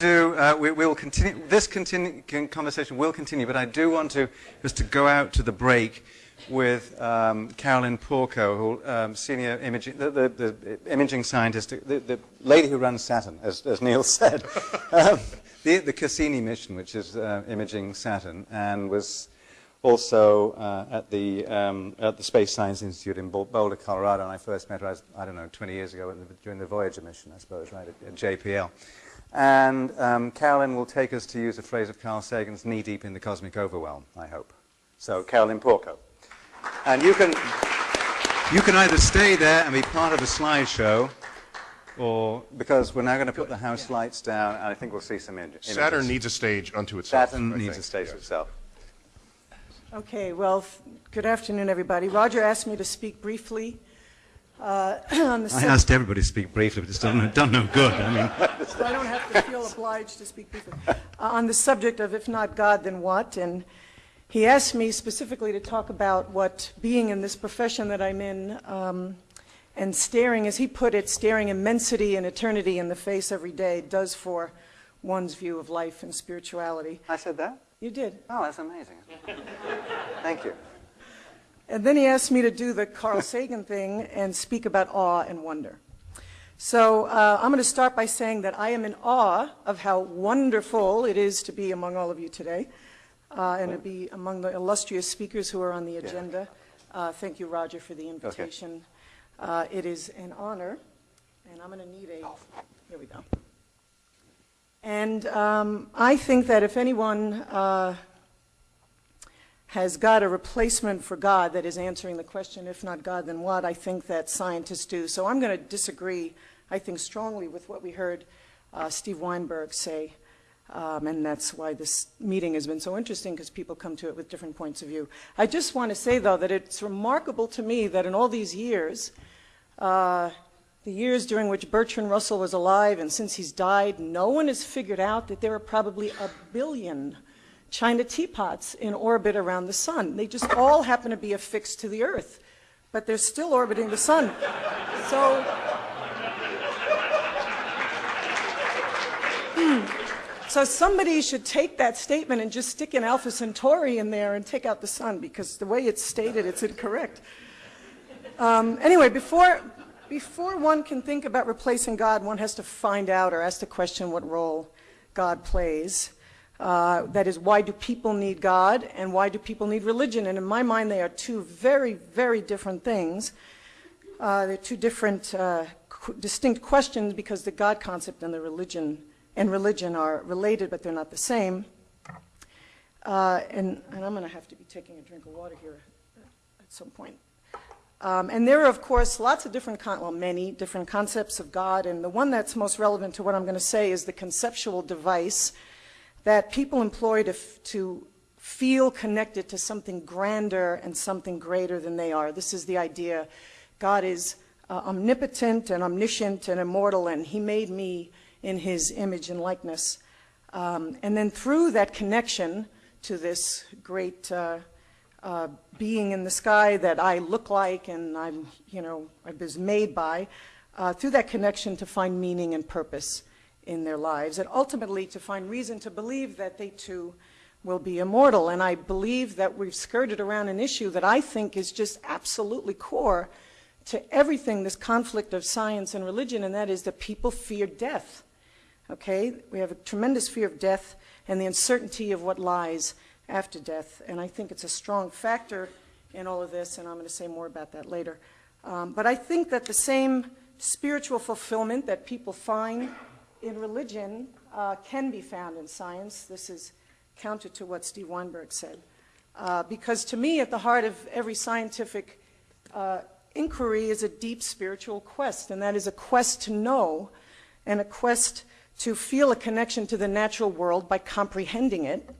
We will continue. This conversation will continue, but I do want to just to go out to the break with Carolyn Porco, who senior imaging, the imaging scientist, the lady who runs Saturn, as Neil said, the Cassini mission, which is imaging Saturn, and was also at the Space Science Institute in Boulder, Colorado. And I first met her, I don't know, 20 years ago during the Voyager mission, I suppose, right at JPL. And Carolyn will take us, to use a phrase of Carl Sagan's, knee-deep in the cosmic overwhelm, I hope. So, Carolyn Porco. And you can either stay there and be part of the slideshow, or, because we're now going to put the house lights down, and I think we'll see some images. Saturn needs a stage unto itself. Saturn needs a stage itself. Okay, well, good afternoon, everybody. Roger asked me to speak briefly. On the I asked everybody to speak briefly, but it's done no good. I mean, so I don't have to feel obliged to speak briefly. On the subject of if not God, then what? And he asked me specifically to talk about what being in this profession that I'm in and staring, as he put it, staring immensity and eternity in the face every day does for one's view of life and spirituality. I said that? You did. Oh, that's amazing. Thank you. And then he asked me to do the Carl Sagan thing and speak about awe and wonder. So I'm going to start by saying that I am in awe of how wonderful it is to be among all of you today and to be among the illustrious speakers who are on the agenda. Thank you, Roger, for the invitation. Okay. It is an honor, and I'm going to need a... Here we go. And I think that if anyone has got a replacement for God that is answering the question, if not God, then what, I think that scientists do. So I'm going to disagree, I think, strongly with what we heard Steve Weinberg say. And that's why this meeting has been so interesting, because people come to it with different points of view. I just want to say, though, that it's remarkable to me that in all these years, the years during which Bertrand Russell was alive and since he's died, no one has figured out that there are probably 1 billion China teapots in orbit around the sun. They just all happen to be affixed to the Earth, but they're still orbiting the sun. So somebody should take that statement and just stick an Alpha Centauri in there and take out the sun, because the way it's stated, it's incorrect. Anyway, before one can think about replacing God, one has to find out or ask the question what role God plays. That is, why do people need God and why do people need religion? And in my mind, they are two very, very different things. They're two different, distinct questions, because the God concept and the religion are related, but they're not the same. And I'm going to have to be taking a drink of water here at some point. And there are, of course, lots of different, many different concepts of God, and the one that's most relevant to what I'm going to say is the conceptual device that people employ to feel connected to something grander and something greater than they are. This is the idea. God is omnipotent and omniscient and immortal, and he made me in his image and likeness. And then through that connection to this great being in the sky that I look like and I was made by, through that connection to find meaning and purpose in their lives, and ultimately to find reason to believe that they too will be immortal. And I believe that we've skirted around an issue that I think is just absolutely core to everything, this conflict of science and religion, and that is that people fear death. Okay? We have a tremendous fear of death and the uncertainty of what lies after death, and I think it's a strong factor in all of this, and I'm going to say more about that later. But I think that the same spiritual fulfillment that people find in religion can be found in science. This is counter to what Steve Weinberg said. Because to me, at the heart of every scientific inquiry is a deep spiritual quest, and that is a quest to know and a quest to feel a connection to the natural world by comprehending it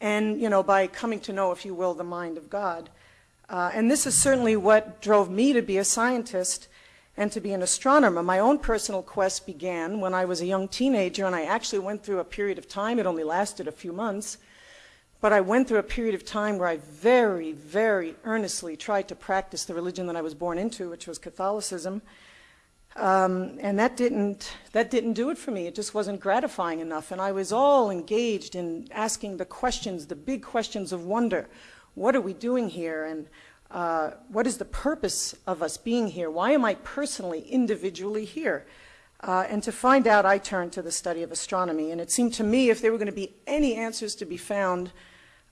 and, by coming to know, if you will, the mind of God. And this is certainly what drove me to be a scientist and to be an astronomer. My own personal quest began when I was a young teenager, and I actually went through a period of time, it only lasted a few months, but I went through a period of time where I very, very earnestly tried to practice the religion that I was born into, which was Catholicism. And that didn't do it for me. It just wasn't gratifying enough. And I was all engaged in asking the questions, the big questions of wonder. What are we doing here? And what is the purpose of us being here? Why am I personally, individually here? And to find out, I turned to the study of astronomy. And it seemed to me if there were going to be any answers to be found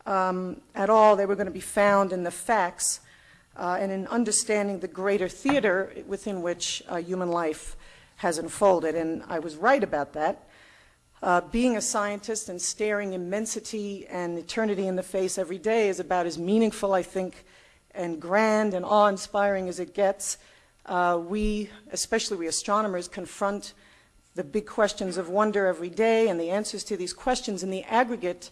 at all, they were going to be found in the facts and in understanding the greater theater within which human life has unfolded. And I was right about that. Being a scientist and staring immensity and eternity in the face every day is about as meaningful, I think, and grand and awe-inspiring as it gets. Especially we astronomers, confront the big questions of wonder every day, and the answers to these questions in the aggregate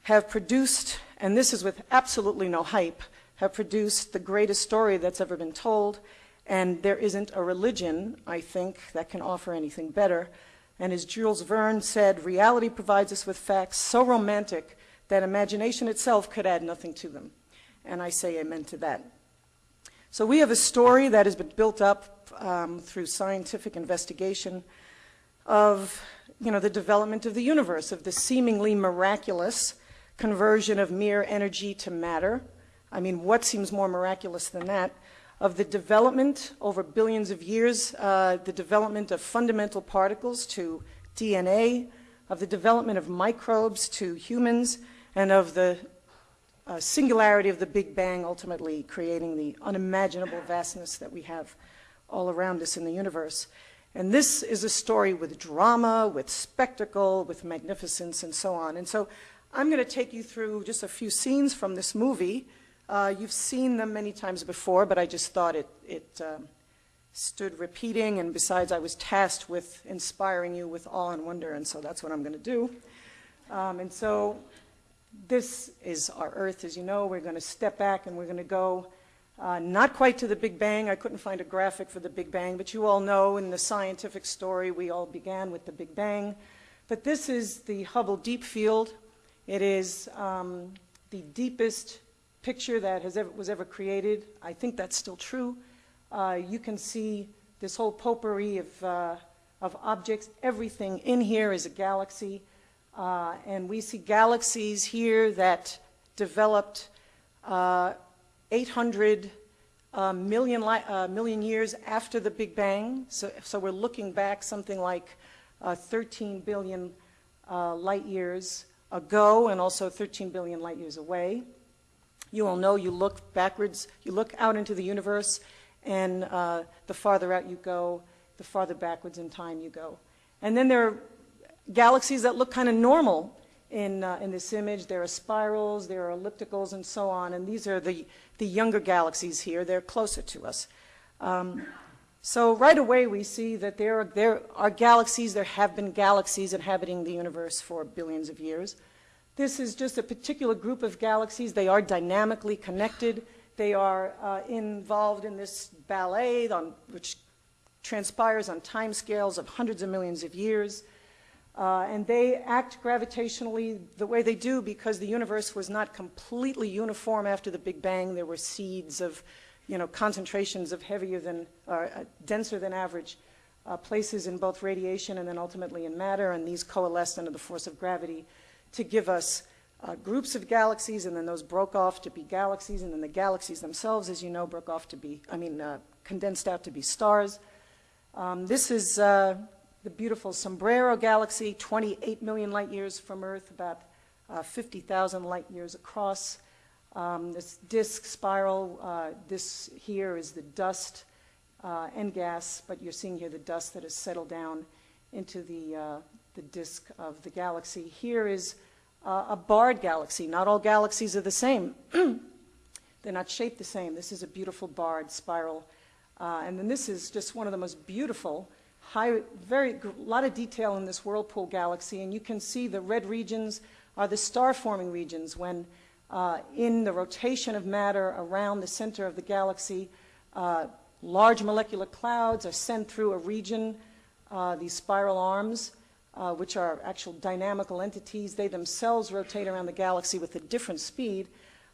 have produced, and this is with absolutely no hype, have produced the greatest story that's ever been told, and there isn't a religion, I think, that can offer anything better. And as Jules Verne said, reality provides us with facts so romantic that imagination itself could add nothing to them. And I say amen to that. So we have a story that has been built up through scientific investigation of, the development of the universe, of the seemingly miraculous conversion of mere energy to matter. I mean, what seems more miraculous than that? Of the development over billions of years, the development of fundamental particles to DNA, of the development of microbes to humans, and of the singularity of the Big Bang ultimately creating the unimaginable vastness that we have all around us in the universe. And this is a story with drama, with spectacle, with magnificence, and so on. And so I'm going to take you through just a few scenes from this movie. You've seen them many times before, but I just thought it stood repeating, and besides, I was tasked with inspiring you with awe and wonder, and so that's what I'm going to do. And so this is our Earth, as you know. We're going to step back, and we're going to go not quite to the Big Bang. I couldn't find a graphic for the Big Bang, but you all know in the scientific story, we all began with the Big Bang. But this is the Hubble Deep Field. It is the deepest picture that was ever created. I think that's still true. You can see this whole potpourri of objects. Everything in here is a galaxy. And we see galaxies here that developed 800 million years after the Big Bang. So we're looking back something like 13 billion light years ago, and also 13 billion light years away. You all know, you look backwards, you look out into the universe, and the farther out you go, the farther backwards in time you go. And then there are galaxies that look kind of normal in this image. There are spirals, there are ellipticals, and so on. And these are the younger galaxies here. They're closer to us. So right away we see that there are galaxies, there have been galaxies inhabiting the universe for billions of years. This is just a particular group of galaxies. They are dynamically connected. They are involved in this ballet which transpires on timescales of hundreds of millions of years. And they act gravitationally the way they do because the universe was not completely uniform after the Big Bang. There were seeds of, concentrations of denser than average places in both radiation and then ultimately in matter, and these coalesced under the force of gravity to give us groups of galaxies, and then those broke off to be galaxies, and then the galaxies themselves, as you know, broke off to be, condensed out to be stars. This is the beautiful Sombrero Galaxy, 28 million light years from Earth, about 50,000 light years across. This disk spiral, this here is the dust and gas, but you're seeing here the dust that has settled down into the disk of the galaxy. Here is a barred galaxy. Not all galaxies are the same. They're not shaped the same. This is a beautiful barred spiral. And then this is just one of the most beautiful, a lot of detail in this Whirlpool galaxy. And you can see the red regions are the star-forming regions when in the rotation of matter around the center of the galaxy, large molecular clouds are sent through a region, these spiral arms, which are actual dynamical entities. They themselves rotate around the galaxy with a different speed.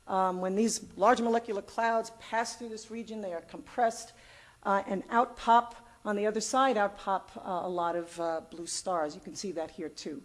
When these large molecular clouds pass through this region, they are compressed, and out pop On the other side out pop a lot of blue stars. You can see that here too.